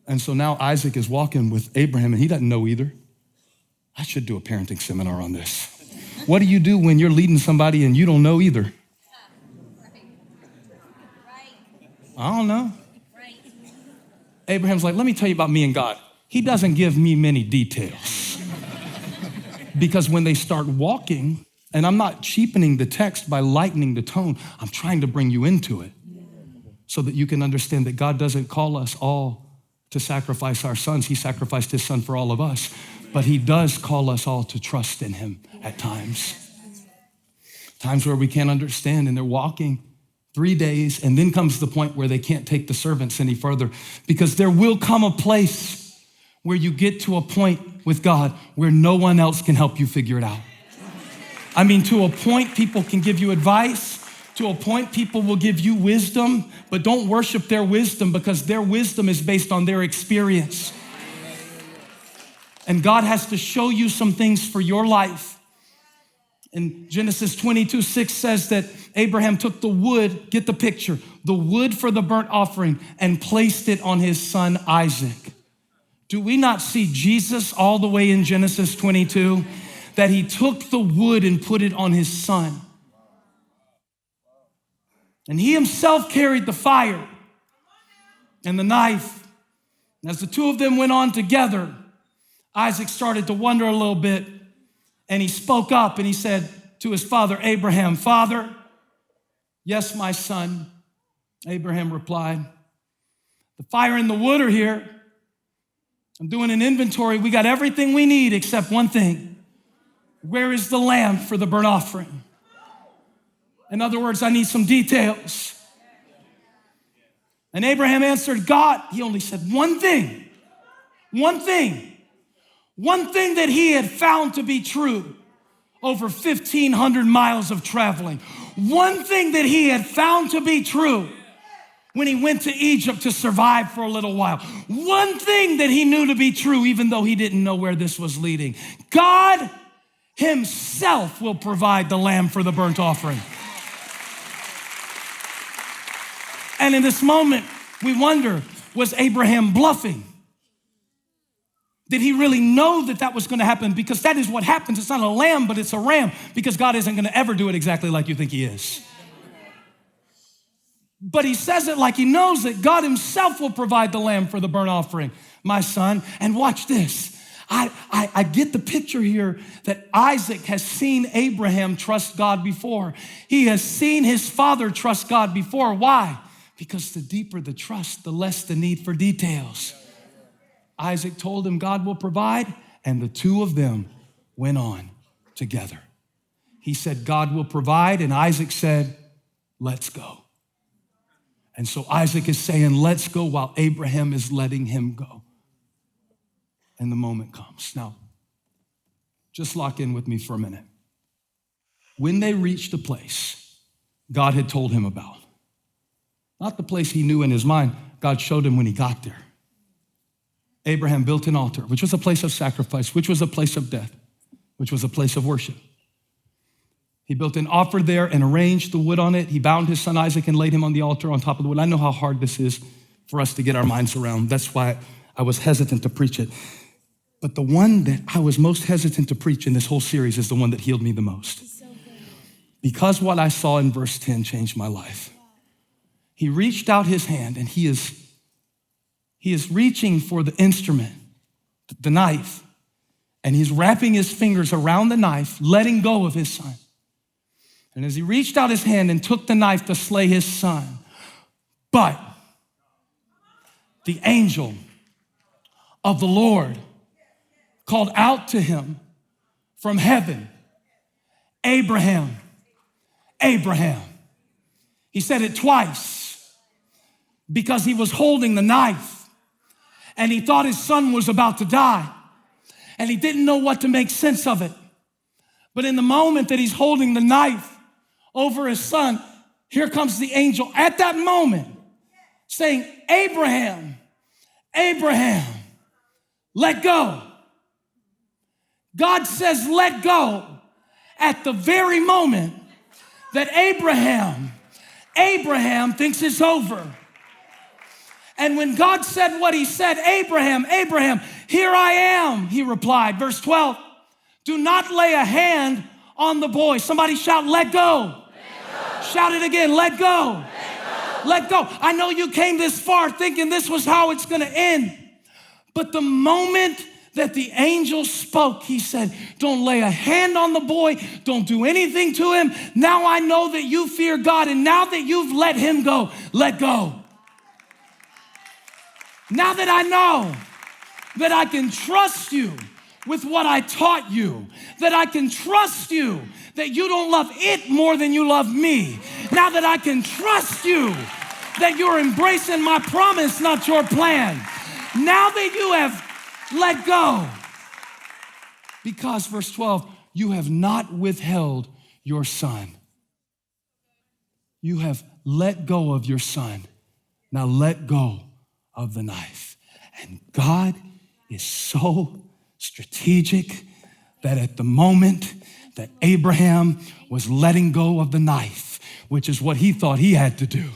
And so now Isaac is walking with Abraham, and he doesn't know either. I should do a parenting seminar on this. What do you do when you're leading somebody and you don't know either? I don't know. Abraham's like, let me tell you about me and God. He doesn't give me many details. Because when they start walking, and I'm not cheapening the text by lightening the tone, I'm trying to bring you into it so that you can understand that God doesn't call us all to sacrifice our sons. He sacrificed his son for all of us, but he does call us all to trust in him at times. Times where we can't understand, and they're walking 3 days, and then comes the point where they can't take the servants any further, because there will come a place where you get to a point with God where no one else can help you figure it out. I mean, to a point, people can give you advice. To a point, people will give you wisdom, but don't worship their wisdom because their wisdom is based on their experience. And God has to show you some things for your life. In Genesis 22:6 says that Abraham took the wood, get the picture, the wood for the burnt offering and placed it on his son Isaac. Do we not see Jesus all the way in Genesis 22? That he took the wood and put it on his son. And he himself carried the fire and the knife. And as the two of them went on together, Isaac started to wonder a little bit, and he spoke up and he said to his father Abraham, "Father." "Yes, my son," Abraham replied. "The fire and the wood are here. I'm doing an inventory. We got everything we need except one thing. Where is the lamb for the burnt offering?" In other words, I need some details. And Abraham answered God. He only said one thing. One thing. One thing that he had found to be true over 1,500 miles of traveling. One thing that he had found to be true when he went to Egypt to survive for a little while. One thing that he knew to be true, even though he didn't know where this was leading. God himself will provide the lamb for the burnt offering. And in this moment, we wonder, was Abraham bluffing? Did he really know that that was going to happen? Because that is what happens. It's not a lamb, but it's a ram, because God isn't going to ever do it exactly like you think he is. But he says it like he knows that God himself will provide the lamb for the burnt offering, my son. And watch this. I get the picture here that Isaac has seen Abraham trust God before. He has seen his father trust God before. Why? Because the deeper the trust, the less the need for details. Isaac told him God will provide, and the two of them went on together. He said, God will provide, and Isaac said, let's go. And so Isaac is saying, let's go, while Abraham is letting him go. And the moment comes. Now, just lock in with me for a minute. When they reached the place God had told him about, not the place he knew in his mind, God showed him when he got there. Abraham built an altar, which was a place of sacrifice, which was a place of death, which was a place of worship. He built an altar there and arranged the wood on it. He bound his son Isaac and laid him on the altar on top of the wood. I know how hard this is for us to get our minds around. That's why I was hesitant to preach it. But the one that I was most hesitant to preach in this whole series is the one that healed me the most. Because what I saw in verse 10 changed my life. He reached out his hand, and he is reaching for the instrument, the knife, and he's wrapping his fingers around the knife, letting go of his son. And as he reached out his hand and took the knife to slay his son, but the angel of the Lord called out to him from heaven, Abraham, Abraham. He said it twice because he was holding the knife and he thought his son was about to die and he didn't know what to make sense of it. But in the moment that he's holding the knife over his son, here comes the angel at that moment saying, Abraham, Abraham, let go. God says, let go at the very moment that Abraham thinks it's over. And when God said what he said, Abraham, Abraham, here I am, he replied. Verse 12, do not lay a hand on the boy. Somebody shout, let go. Let go. Shout it again, let go. Let go. I know you came this far thinking this was how it's going to end. But the moment that the angel spoke, he said, don't lay a hand on the boy. Don't do anything to him. Now I know that you fear God. And now that you've let him go, let go. Now that I know that I can trust you with what I taught you, that I can trust you, that you don't love it more than you love me. Now that I can trust you, that you're embracing my promise, not your plan. Now that you have let go, Because, verse 12, you have not withheld your son. You have let go of your son. Now let go of the knife. And God is so strategic that at the moment that Abraham was letting go of the knife, which is what he thought he had to do,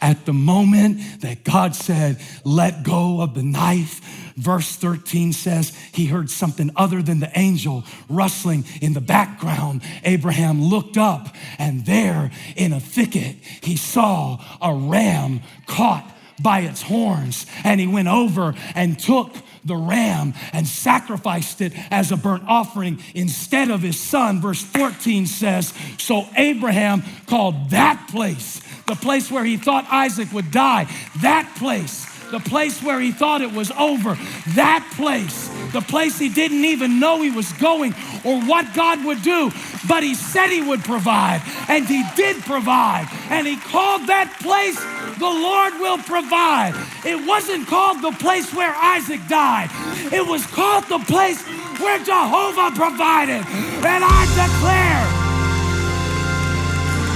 at the moment that God said, let go of the knife, verse 13 says he heard something other than the angel rustling in the background. Abraham looked up, and there in a thicket, he saw a ram caught by its horns, and he went over and took the ram and sacrificed it as a burnt offering instead of his son. Verse 14 says, so Abraham called that place, the place where he thought Isaac would die, that place, the place where he thought it was over, that place, the place he didn't even know he was going or what God would do, but he said he would provide, and he did provide, and he called that place, the Lord will provide. It wasn't called the place where Isaac died. It was called the place where Jehovah provided. And I declare,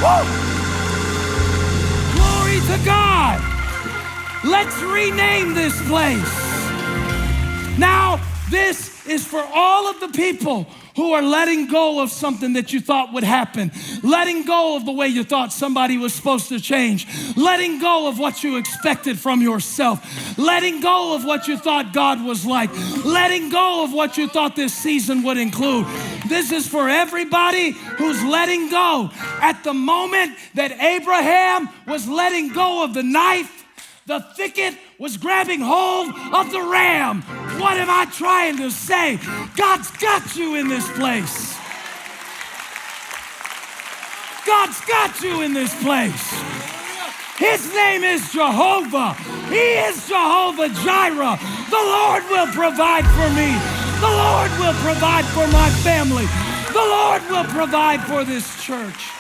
woo, glory to God. Let's rename this place. Now, this is for all of the people who are letting go of something that you thought would happen, letting go of the way you thought somebody was supposed to change, letting go of what you expected from yourself, letting go of what you thought God was like, letting go of what you thought this season would include. This is for everybody who's letting go. At the moment that Abraham was letting go of the knife, the thicket was grabbing hold of the ram. What am I trying to say? God's got you in this place. God's got you in this place. His name is Jehovah. He is Jehovah Jireh. The Lord will provide for me. The Lord will provide for my family. The Lord will provide for this church.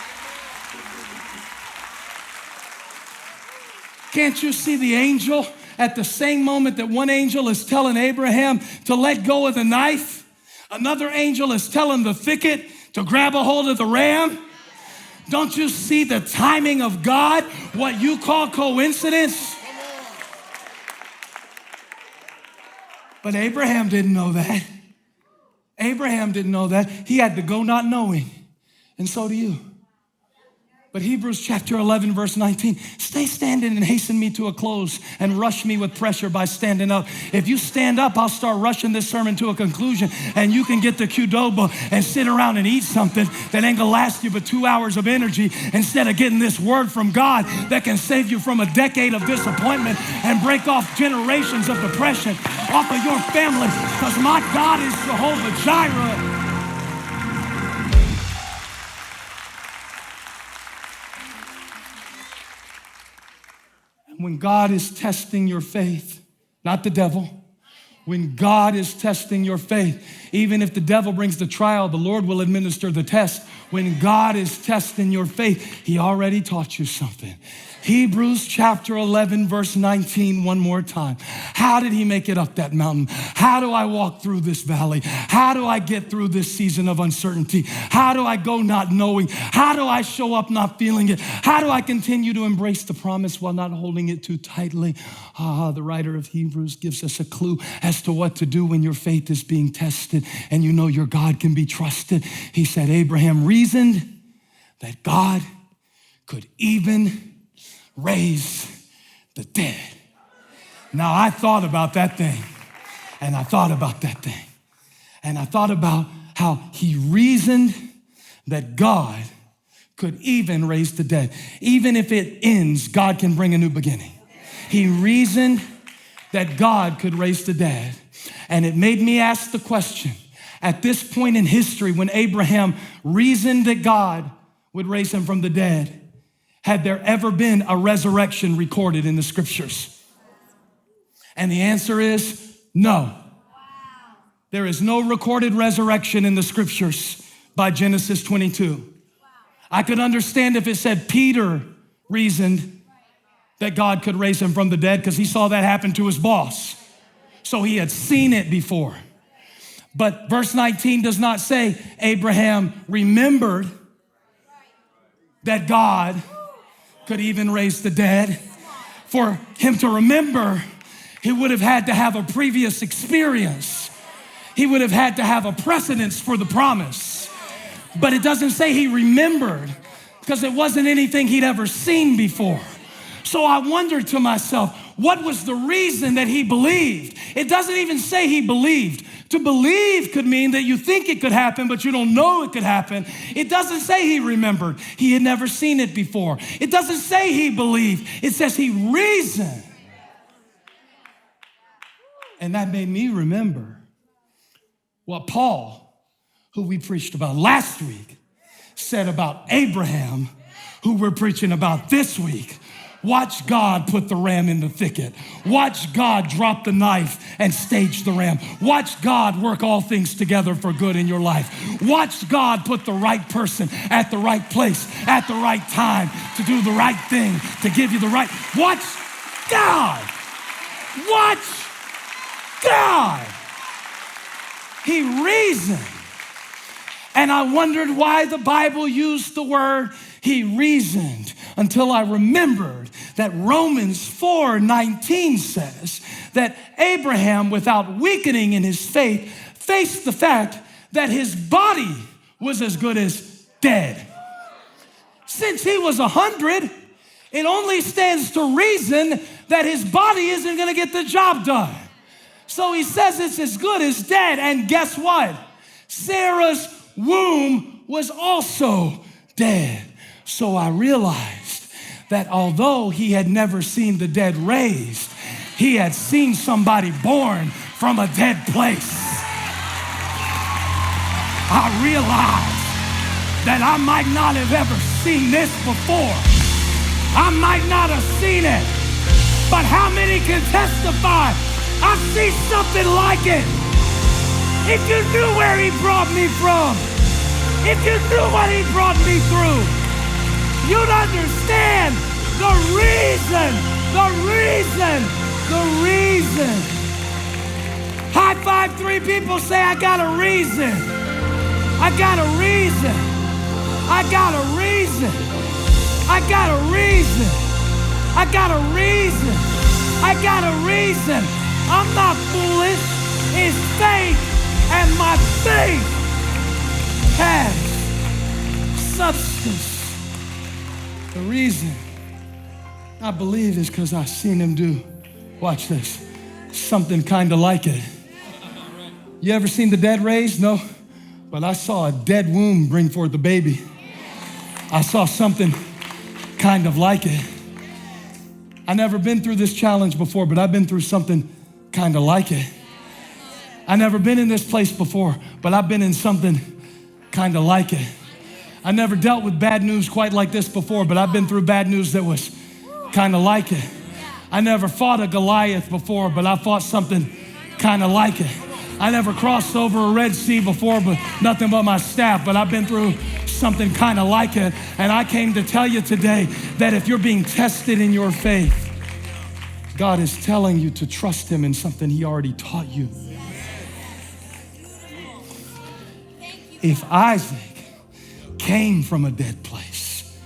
Can't you see the angel at the same moment that one angel is telling Abraham to let go of the knife? Another angel is telling the thicket to grab a hold of the ram. Don't you see the timing of God, what you call coincidence? But Abraham didn't know that. Abraham didn't know that. He had to go not knowing. And so do you. But Hebrews chapter 11, verse 19, stay standing and hasten me to a close and rush me with pressure by standing up. If you stand up, I'll start rushing this sermon to a conclusion, and you can get the Qdoba and sit around and eat something that ain't gonna last you but 2 hours of energy instead of getting this word from God that can save you from a decade of disappointment and break off generations of depression off of your family, because my God is Jehovah Jireh. When God is testing your faith, not the devil, when God is testing your faith, even if the devil brings the trial, the Lord will administer the test. When God is testing your faith, he already taught you something. Hebrews chapter 11, verse 19, one more time. How did he make it up that mountain? How do I walk through this valley? How do I get through this season of uncertainty? How do I go not knowing? How do I show up not feeling it? How do I continue to embrace the promise while not holding it too tightly? The writer of Hebrews gives us a clue as to what to do when your faith is being tested and you know your God can be trusted. He said, Abraham reasoned that God could even raise the dead. Now, I thought about that thing, and I thought about that thing, and I thought about how he reasoned that God could even raise the dead. Even if it ends, God can bring a new beginning. He reasoned that God could raise the dead, and it made me ask the question, at this point in history when Abraham reasoned that God would raise him from the dead, had there ever been a resurrection recorded in the scriptures? And the answer is no. There is no recorded resurrection in the scriptures by Genesis 22. I could understand if it said Peter reasoned that God could raise him from the dead because he saw that happen to his boss. So he had seen it before. But verse 19 does not say Abraham remembered that God could even raise the dead. For him to remember, he would have had to have a previous experience. He would have had to have a precedence for the promise. But it doesn't say he remembered because it wasn't anything he'd ever seen before. So I wondered to myself, what was the reason that he believed? It doesn't even say he believed. To believe could mean that you think it could happen, but you don't know it could happen. It doesn't say he remembered. He had never seen it before. It doesn't say he believed. It says he reasoned. And that made me remember what Paul, who we preached about last week, said about Abraham, who we're preaching about this week. Watch God put the ram in the thicket. Watch God drop the knife and stage the ram. Watch God work all things together for good in your life. Watch God put the right person at the right place at the right time to do the right thing, to give you the right. Watch God. Watch God. He reasoned. And I wondered why the Bible used the word he reasoned until I remembered that Romans 4:19 says that Abraham, without weakening in his faith, faced the fact that his body was as good as dead. Since he was 100, it only stands to reason that his body isn't gonna get the job done. So he says it's as good as dead, and guess what? Sarah's womb was also dead. So I realized that although he had never seen the dead raised, he had seen somebody born from a dead place. I realized that I might not have ever seen this before. I might not have seen it, but how many can testify, I see something like it? If you knew where he brought me from, if you knew what he brought me through, you'd understand the reason. High five 3 people, say, I got a reason. I got a reason. I got a reason. I got a reason. I got a reason. I got a reason. I'm not foolish. It's faith, and my faith has substance. The reason I believe is because I've seen him do, watch this, something kind of like it. You ever seen the dead raised? No. But I saw a dead womb bring forth a baby. I saw something kind of like it. I never been through this challenge before, but I've been through something kind of like it. I never been in this place before, but I've been in something kind of like it. I never dealt with bad news quite like this before, but I've been through bad news that was kind of like it. I never fought a Goliath before, but I fought something kind of like it. I never crossed over a Red Sea before, but nothing but my staff, but I've been through something kind of like it. And I came to tell you today that if you're being tested in your faith, God is telling you to trust him in something he already taught you. If Isaac came from a dead place,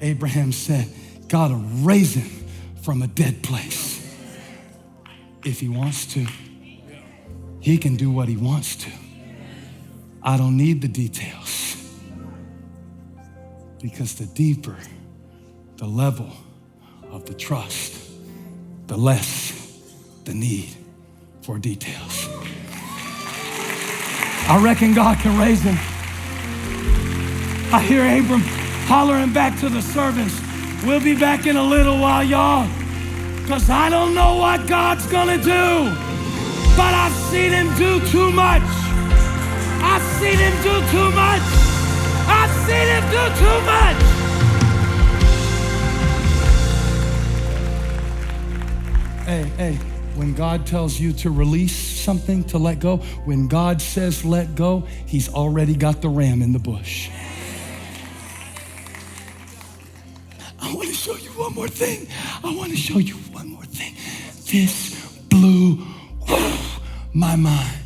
Abraham said, God will raise him from a dead place. If he wants to, he can do what he wants to. I don't need the details, because the deeper the level of the trust, the less the need for details. I reckon God can raise him. I hear Abram hollering back to the servants, we'll be back in a little while, y'all, because I don't know what God's gonna do, but I've seen him do too much. I've seen him do too much. I've seen him do too much. Hey, when God tells you to release something, to let go, when God says let go, he's already got the ram in the bush. I want to show you one more thing. This blew my mind.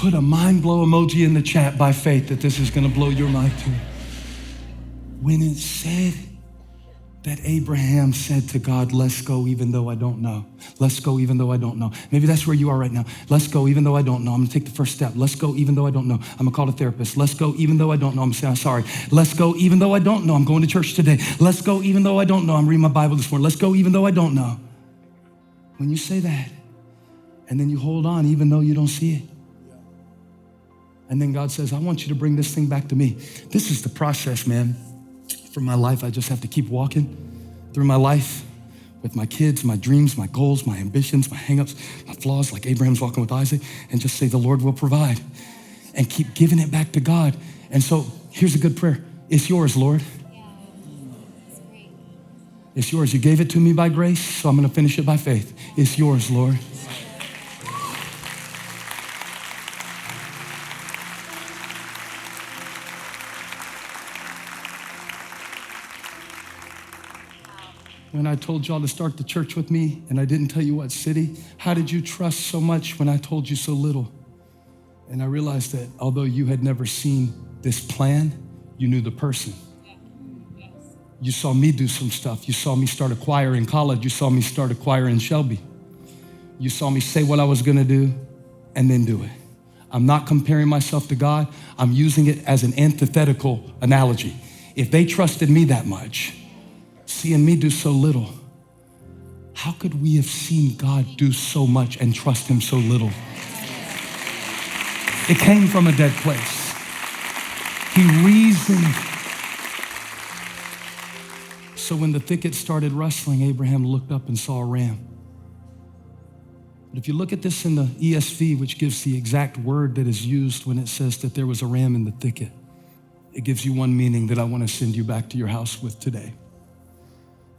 Put a mind blow emoji in the chat by faith that this is gonna blow your mind too. When it said that Abraham said to God, let's go even though I don't know. Let's go even though I don't know. Maybe that's where you are right now. Let's go even though I don't know. I'm gonna take the first step. Let's go even though I don't know. I'm gonna call a therapist. Let's go even though I don't know. I'm saying, I'm sorry. Let's go even though I don't know. I'm going to church today. Let's go even though I don't know. I'm reading my Bible this morning. Let's go even though I don't know. When you say that, and then you hold on even though you don't see it. And then God says, I want you to bring this thing back to me. This is the process, man. For my life, I just have to keep walking through my life with my kids, my dreams, my goals, my ambitions, my hangups, my flaws, like Abraham's walking with Isaac, and just say, the Lord will provide. And keep giving it back to God. And so here's a good prayer. It's yours, Lord. Yeah, that's great. It's yours. You gave it to me by grace, so I'm gonna finish it by faith. It's yours, Lord. When I told y'all to start the church with me and I didn't tell you what city, how did you trust so much when I told you so little? And I realized that although you had never seen this plan, you knew the person. Yes. You saw me do some stuff. You saw me start a choir in college. You saw me start a choir in Shelby. You saw me say what I was gonna do and then do it. I'm not comparing myself to God. I'm using it as an antithetical analogy. If they trusted me that much, seeing me do so little, how could we have seen God do so much and trust him so little? It came from a dead place. He reasoned. So when the thicket started rustling, Abraham looked up and saw a ram. But if you look at this in the ESV, which gives the exact word that is used when it says that there was a ram in the thicket, it gives you one meaning that I want to send you back to your house with today.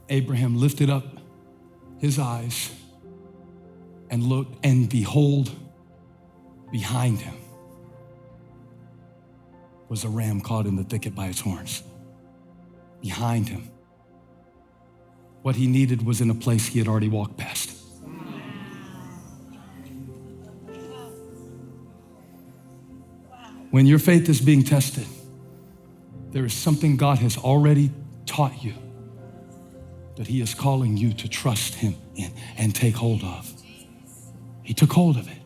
Abraham lifted up his eyes and looked, and behold, behind him was a ram caught in the thicket by its horns. Behind him. What he needed was in a place he had already walked past. When your faith is being tested, there is something God has already taught you that he is calling you to trust him in and take hold of. He took hold of it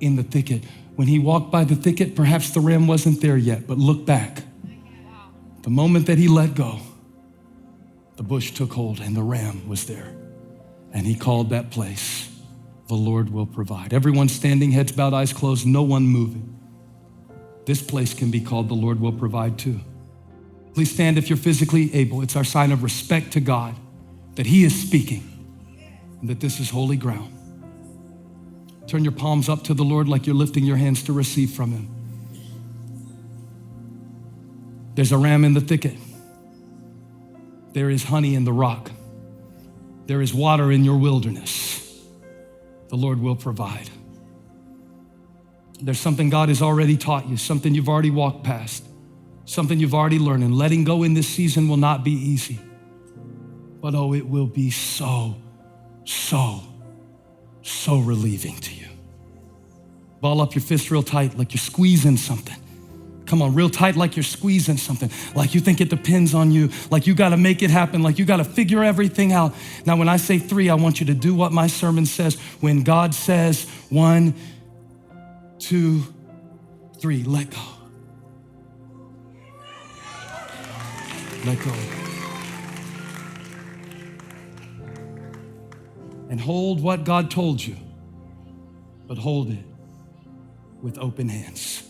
in the thicket. When he walked by the thicket, perhaps the ram wasn't there yet, but look back. The moment that he let go, the bush took hold and the ram was there. And he called that place, the Lord will provide. Everyone standing, heads bowed, eyes closed, no one moving. This place can be called the Lord will provide too. Please stand if you're physically able. It's our sign of respect to God that he is speaking and that this is holy ground. Turn your palms up to the Lord like you're lifting your hands to receive from him. There's a ram in the thicket. There is honey in the rock. There is water in your wilderness. The Lord will provide. There's something God has already taught you, something you've already walked past, something you've already learned, and letting go in this season will not be easy. But oh, it will be so relieving to you. Ball up your fist real tight like you're squeezing something. Come on, real tight like you're squeezing something, like you think it depends on you, like you gotta make it happen, like you gotta figure everything out. Now, when I say 3, I want you to do what my sermon says. When God says 1, 2, 3, let go. Let go. And hold what God told you, but hold it with open hands.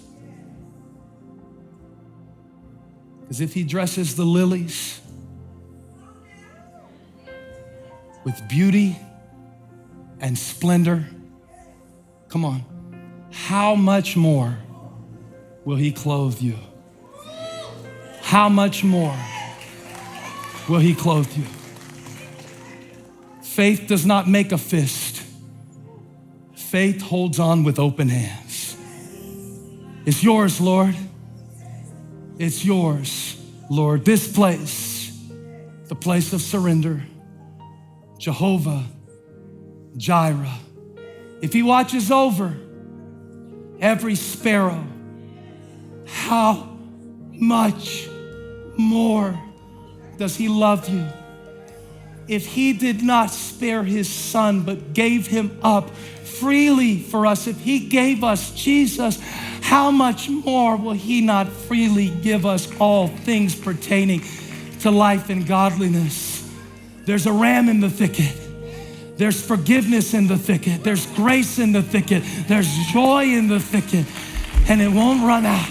Because if he dresses the lilies with beauty and splendor, come on, how much more will he clothe you? How much more will he clothe you? Faith does not make a fist. Faith holds on with open hands. It's yours, Lord. It's yours, Lord. This place, the place of surrender, Jehovah Jireh. If he watches over every sparrow, how much more does he love you? If he did not spare his son, but gave him up freely for us, if he gave us Jesus, how much more will he not freely give us all things pertaining to life and godliness? There's a ram in the thicket. There's forgiveness in the thicket. There's grace in the thicket. There's joy in the thicket, and it won't run out.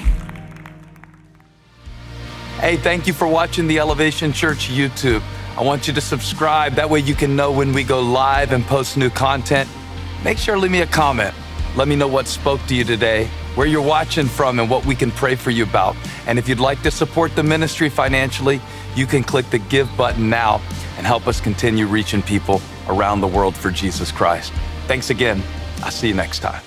Hey, thank you for watching the Elevation Church YouTube. I want you to subscribe. That way you can know when we go live and post new content. Make sure to leave me a comment. Let me know what spoke to you today, where you're watching from, and what we can pray for you about. And if you'd like to support the ministry financially, you can click the Give button now and help us continue reaching people around the world for Jesus Christ. Thanks again. I'll see you next time.